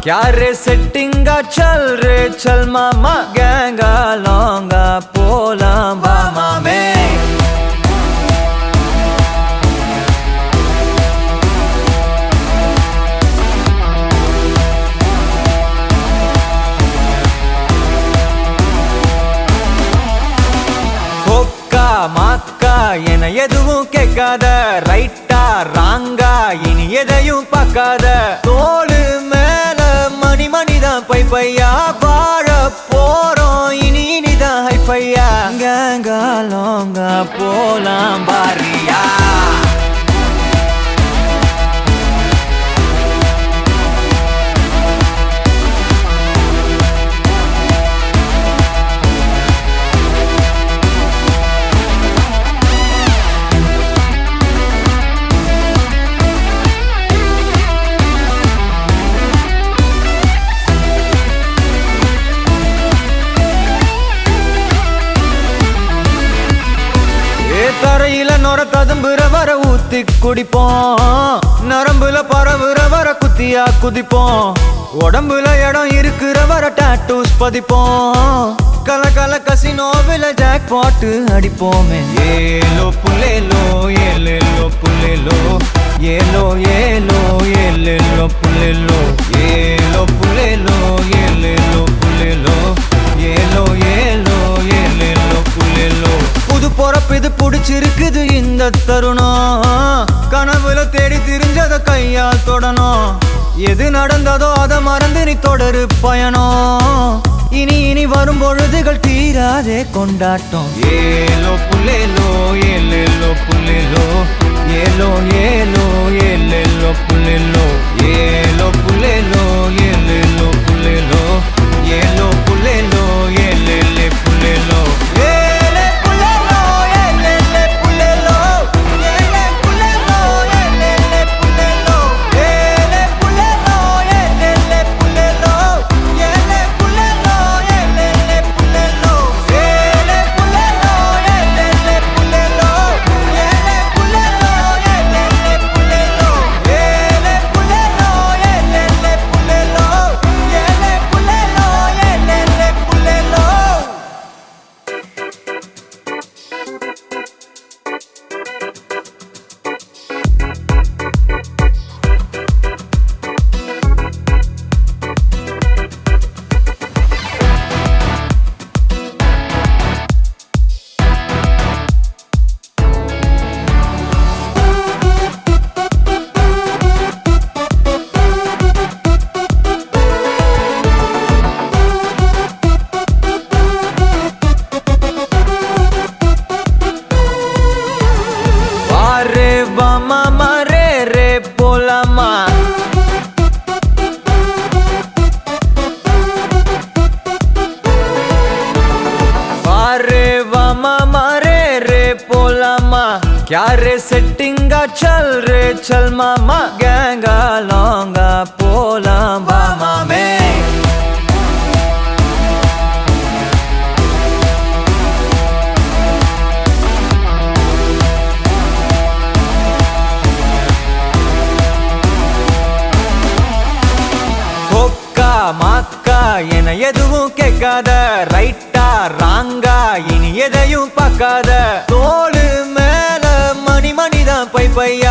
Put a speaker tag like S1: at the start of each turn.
S1: क्या रे सेटिंगा चल रे चल मामा गैंगा लौंगा पोला बामा में மாக்கா என எதுவும் கேட்காத ரைட்டா ராங்கா இனி எதையும் பார்க்காத தோளு மேல மணி மணிதான் பை பையா வாழ போறோம் இனி இனிதான் ஹைஃபையா கேங்கா லோங்கா போலாம் பாரியா தரையில நொர ததும்புற வர ஊத்தி குடிப்போம் நரம்புல பரவுற வர குத்தியா குதிப்போம் உடம்புல இடம் இருக்கிற வர டாட்டூஸ் பதிப்போம் கல கல கசினோவில ஜாக் பாட்டு அடிப்போமே ஏலோ புல்லேலோ ஏலேலோ புல்லேலோ ஏலோ ஏலோ ஏலேலோ புல்லேலோ ஏலோ புல்லேலோ ஏலேலோ புல்லேலோ ஏலோ ஏலோ ஏலேலோ புல்லேலோ புது பொறப்பு இது புடிச்சிருக்குது இந்த தருணம் கனவுல தேடி திரிஞ்சத கையால் தொடணும் எது நடந்ததோ அதை மறந்து நீ தொடரு பயணம் இனி இனி வரும் பொழுதுகள் தீராதே கொண்டாட்டம் ஏலோ புல்லேலோ ஏலேலோ புல்லேலோ ஏலோ ஏலோ ஏலேலோ புல்லேலோ ஏலோ புல்லேலோ ஏலேலோ புல்லேலோ ஏலோ புல்லேலோ ஏலேலே புல்லேலோ क्या रे सेटिंगा चल रे चल मामा गैंगा लौंगा पोला बामा में கொக்கா மாக்கா என எதுவும் கேட்காத ரைட்டா ராங்கா இனி எதையும் பார்க்காத தோளு மேல மணி மணிதான் பை பையா